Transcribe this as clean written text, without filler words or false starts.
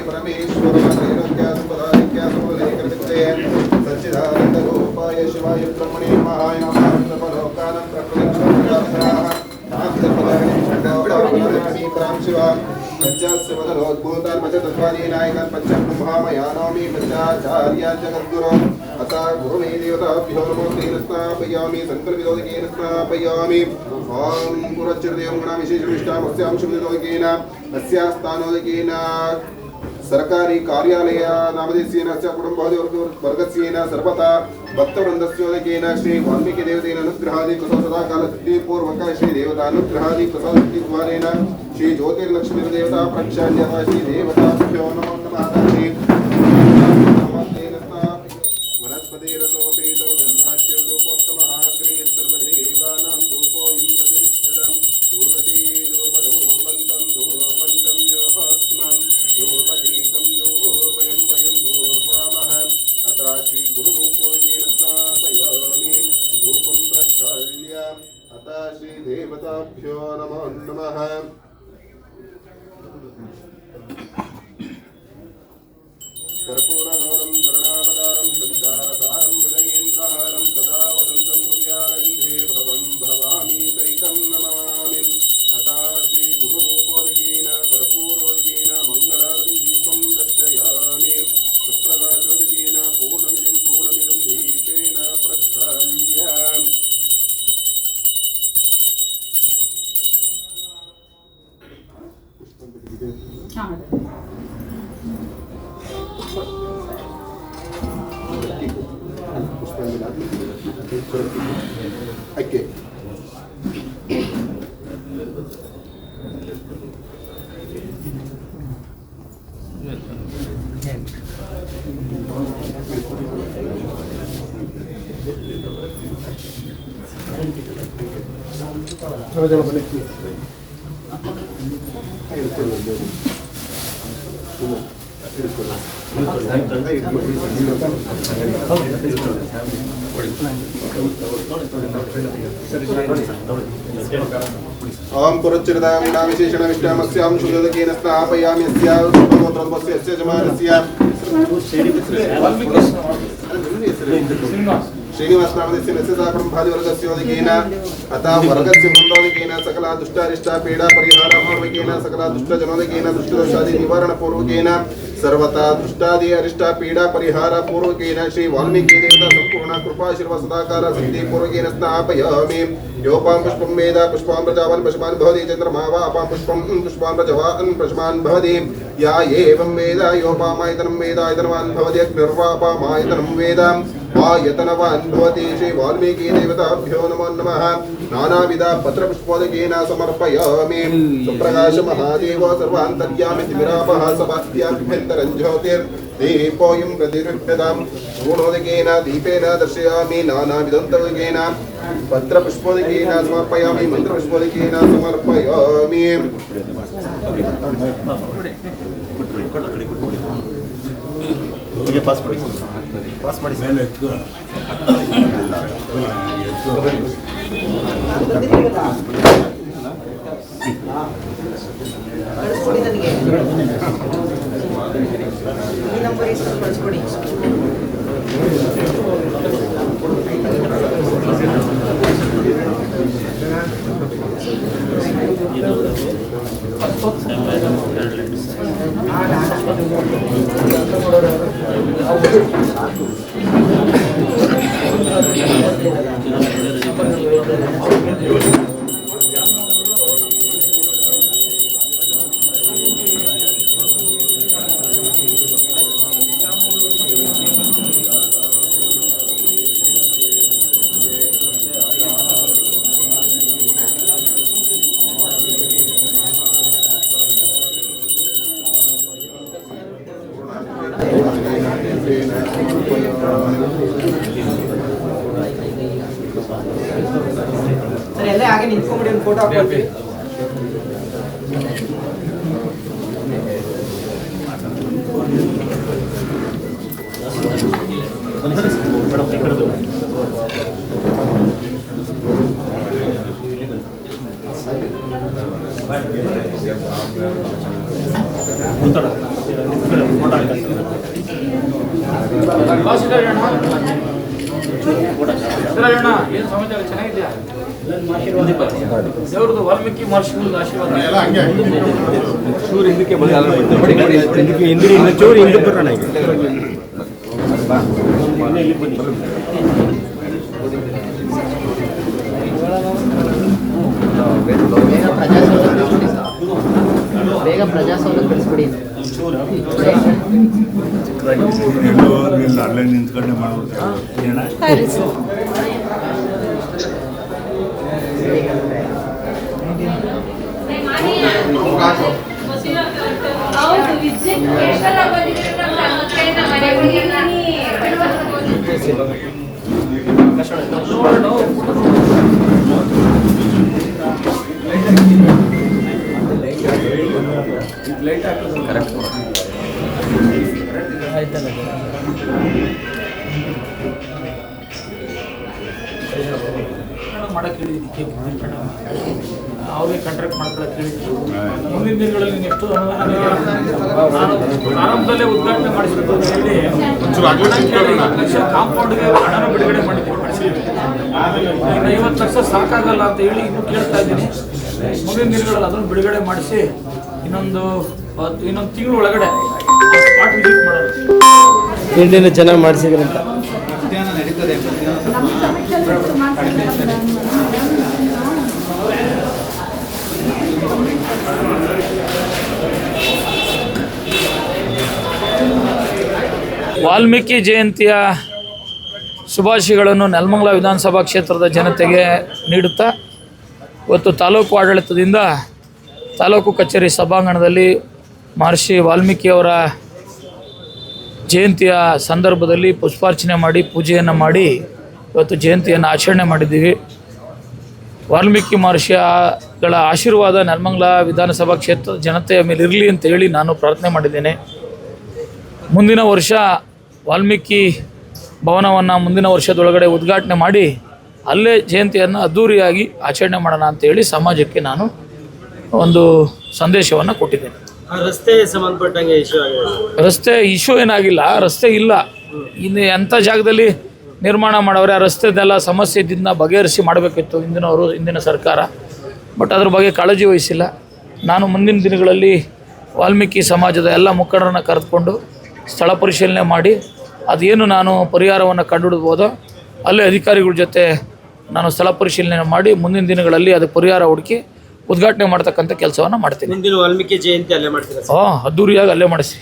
परमेश्वरमत्रैलोक्यासुपदादिक्यासुपलेकरविद्ये सच्चिदानन्दरूपाय शिवाय ब्रह्मणे महाय नमः शिवा पञ्चास्य वदनोद्भूतान् पञ्चतत्त्वादीनायकान् पञ्चब्रह्मामयानोमि पञ्चाचार्यान् जगद्गुरो अथा गुरुमे देवताभ्यो नमो स्थापयामि सङ्कल्पितोदकेन स्थापयामि ॐ पुरच्चिरदेवं गणाविशेषविष्टामस्यां शुभोदकेन अस्यास्थानोदकेन सरकारी कार्यालय नामधेयेन च कुटुम्बवर्गस्येन सर्वथा भक्तवृन्दस्योदकेन श्री वाल्मीकि देवतेन अनुग्रहादि सदाकाल सिद्धिपूर्वक श्री देवतानुग्रहादि प्रसादद्वारेण श्री ज्योतिर्लक्ष्मी देवता प्रक्षाल्यः श्री देवताभ्यो नमो नमः श्री वनस्पतिरतोपेतो गन्धाढ्यो धूपोत्तमः क्रियस्तर्वदेवानां धूपो इन्द्रतिष्ठदं दूर्वतीरूपदूर्वन्तं दूर्वन्तं योऽस्मं दूर्वतीतं दूर्वयं वयं दूर्वामः अथा श्रीगुरुरूपोजेन स्थापयामि धूपं प्रक्षाल्य अथा श्रीदेवताभ्यो नमो नमः कर्पूरगौरं करुणावतारं संसारसारं हृदयेन्द्रहारं सदा वसन्तं हृदयारन्ध्रे भवं भवामि सहितं नमामि तथा श्रीगुरुरूपोदकेन कर्पूरोदकेन मङ्गलारतिं दीपं दर्शयामि सुप्रकाशोदकेन पूर्णमिदं दीपेन प्रक्षाल्य Okay. ओम पुरच्चिरदां विशेषणविष्टामस्यां शुद्धोदकेन स्थापयामि अस्यास्य जमानस्य श्रीनिवास नामधेयस्य नस्यसापरं भादिवर्गस्योदकेन अतः वर्गस्य वृन्दोदकेन सकला दुष्टारिष्टा पीडा परिहारपूर्वकेन सकला दुष्टजनोदकेन दुष्टदोषादि निवारणपूर्वकेन सर्वथा दुष्टादि अरिष्टा पीडा परिहारपूर्वकेन श्री वाल्मीकि देवता संपूर्ण कृपाशीर्वाद सदाकाल सिद्धिपूर्वकेन स्थापयामि योपां पुष्पं वेद पुष्पां प्रजावान् पशुमान् भवति चन्द्रमा वा अपां पुष्पं पुष्पां प्रजावान् पशुमान् भवति या एवं वेद योपामायतनं वेदायतनवान् भवति अग्निर्वापामायतनं वेद आयतनवान् भवति श्री वाल्मीकि देवताभ्यो नमो नमः नानाविध पत्रपुष्पोदकेन समर्पयामि सुप्रकाश महादेव सर्वान्तर्यामि तिमिरापः सभाभ्यन्तरं ज्योतिर्दीपोऽयं प्रतिरुह्यतां पूर्णोदकेन दीपेन दर्शयामि नानाविधोदकेन पत्रपुष्पोदकेन समर्पयामि मन्त्रपुष्पोदकेन समर्पयामि पास ಮಾಡಿ ಮೇಲೆ ಎತ್ತು ಕಳಿಸ್ಕೊಡಿ ನನಗೆ ಈ ನಂಬರ್ ಇಷ್ಟು ಕಳಿಸ್ಕೊಡಿ ಎಲ್ಲ ಹಾಗೆ ನಿಂತ್ಕೊಂಡ್ಬಿಡಿ ಒಂದು ಫೋಟೋ ಹಾಕ್ಬಿಡ್ತೀವಿ Bentar. ಏನು ಸಮಾಚಾರ? ಚೆನ್ನಾಗಿದೆಯಾ? ದೇವ್ರದ್ದು ವಾಲ್ಮೀಕಿ ಮಹರ್ಷಿಗಳ ಆಶೀರ್ವಾದ. ಚೂರು ಹಿಂದಕ್ಕೆ ಚೂರು ಹಿಂದಕ್ಕೆ ಬರೋಣ. ಬೇಗ ಪ್ರಜಾಸೌಧ ಕಳಿಸ್ಬಿಡಿ. ಅಲ್ಲೇ ನಿಂತ್ಕೊಂಡೆ ಮಾಡ್ಬಿಡ್ತಾರೆ. ಮಾಡಕ್ಕೆ ಹೇಳಿದ್ದಕ್ಕೆ ಅವ್ರಿಗೆ ಕಾಂಟ್ರಾಕ್ಟ್ ಮಾಡ್ಕೊಳಕ್ಕೆ ಹೇಳಿದ್ದು. ಮುಂದಿನ ದಿನಗಳಲ್ಲಿ ನೆಕ್ಸ್ಟ್ ಪ್ರಾರಂಭದಲ್ಲೇ ಉದ್ಘಾಟನೆ ಮಾಡಿಸಬೇಕು ಅಂತ ಹೇಳಿ ಕಾಂಪೌಂಡ್ಗೆ ಹಣನ ಬಿಡುಗಡೆ ಮಾಡಿಸಿದ್ವಿ. ಇನ್ನು 50 ಲಕ್ಷ ಸಾಕಾಗಲ್ಲ ಅಂತ ಹೇಳಿ ಇನ್ನೂ ಕೇಳ್ತಾ ಇದ್ದೀನಿ. ಮುಂದಿನ ದಿನಗಳಲ್ಲಿ ಅದನ್ನು ಬಿಡುಗಡೆ ಮಾಡಿಸಿ ಇನ್ನೊಂದು ತಿಂಗಳ ಒಳಗಡೆ ಸ್ಪಾಟ್ ವಿಸಿಟ್ ಮಾಡೋದು. ಇಂಡಿಯನ್ ಚೆನ್ನಾಗಿ ಮಾಡಿಸಿದ್ರೆ ಅಂತ ವಾಲ್ಮೀಕಿ ಜಯಂತಿಯ ಶುಭಾಶಯಗಳನ್ನು ನೆಲಮಂಗಲ ವಿಧಾನಸಭಾ ಕ್ಷೇತ್ರದ ಜನತೆಗೆ ನೀಡುತ್ತಾ ಇವತ್ತು ತಾಲೂಕು ಆಡಳಿತದಿಂದ ತಾಲೂಕು ಕಚೇರಿ ಸಭಾಂಗಣದಲ್ಲಿ ಮಹರ್ಷಿ ವಾಲ್ಮೀಕಿಯವರ ಜಯಂತಿಯ ಸಂದರ್ಭದಲ್ಲಿ ಪುಷ್ಪಾರ್ಚನೆ ಮಾಡಿ ಪೂಜೆಯನ್ನು ಮಾಡಿ ಇವತ್ತು ಜಯಂತಿಯನ್ನು ಆಚರಣೆ ಮಾಡಿದ್ದೀವಿ. ವಾಲ್ಮೀಕಿ ಮಹರ್ಷಿಗಳ ಆಶೀರ್ವಾದ ನೆಲಮಂಗಲ ವಿಧಾನಸಭಾ ಕ್ಷೇತ್ರದ ಜನತೆಯ ಮೇಲೆ ಇರಲಿ ಅಂತ ಹೇಳಿ ನಾನು ಪ್ರಾರ್ಥನೆ ಮಾಡಿದ್ದೇನೆ. ಮುಂದಿನ ವರ್ಷ ವಾಲ್ಮೀಕಿ ಭವನವನ್ನು ಮುಂದಿನ ವರ್ಷದೊಳಗಡೆ ಉದ್ಘಾಟನೆ ಮಾಡಿ ಅಲ್ಲೇ ಜಯಂತಿಯನ್ನು ಅದ್ಧೂರಿಯಾಗಿ ಆಚರಣೆ ಮಾಡೋಣ ಅಂತೇಳಿ ಸಮಾಜಕ್ಕೆ ನಾನು ಒಂದು ಸಂದೇಶವನ್ನು ಕೊಟ್ಟಿದ್ದೇನೆ. ರಸ್ತೆ ಸಂಬಂಧಪಟ್ಟಂಗೆ ಇಶ್ಯೂ ಆಗಿದೆ. ರಸ್ತೆ ಇಶ್ಯೂ ಏನಾಗಿಲ್ಲ, ರಸ್ತೆ ಇಲ್ಲ. ಇನ್ನು ಎಂಥ ಜಾಗದಲ್ಲಿ ನಿರ್ಮಾಣ ಮಾಡವ್ರೆ ಆ ರಸ್ತೆದೆಲ್ಲ ಸಮಸ್ಯೆ ಇದ್ದಿದ್ದನ್ನ ಬಗೆಹರಿಸಿ ಮಾಡಬೇಕಿತ್ತು ಹಿಂದಿನ ಸರ್ಕಾರ. ಬಟ್ ಅದ್ರ ಬಗ್ಗೆ ಕಾಳಜಿ ವಹಿಸಿಲ್ಲ. ನಾನು ಮುಂದಿನ ದಿನಗಳಲ್ಲಿ ವಾಲ್ಮೀಕಿ ಸಮಾಜದ ಎಲ್ಲ ಮುಖಂಡರನ್ನು ಕರೆದುಕೊಂಡು ಸ್ಥಳ ಪರಿಶೀಲನೆ ಮಾಡಿ ಅದೇನು ನಾನು ಪರಿಹಾರವನ್ನು ಕಂಡುಹಿಡ್ಬೋದೋ ಅಲ್ಲೇ ಅಧಿಕಾರಿಗಳ ಜೊತೆ ನಾನು ಸ್ಥಳ ಪರಿಶೀಲನೆ ಮಾಡಿ ಮುಂದಿನ ದಿನಗಳಲ್ಲಿ ಅದಕ್ಕೆ ಪರಿಹಾರ ಹುಡುಕಿ ಉದ್ಘಾಟನೆ ಮಾಡ್ತಕ್ಕಂಥ ಕೆಲಸವನ್ನು ಮಾಡ್ತೀನಿ. ಮುಂದಿನ ವಾಲ್ಮೀಕಿ ಜಯಂತಿ ಅಲ್ಲೇ ಮಾಡ್ತೀರಾ? ಅದ್ದೂರಿಯಾಗಿ ಅಲ್ಲೇ ಮಾಡಿಸಿ.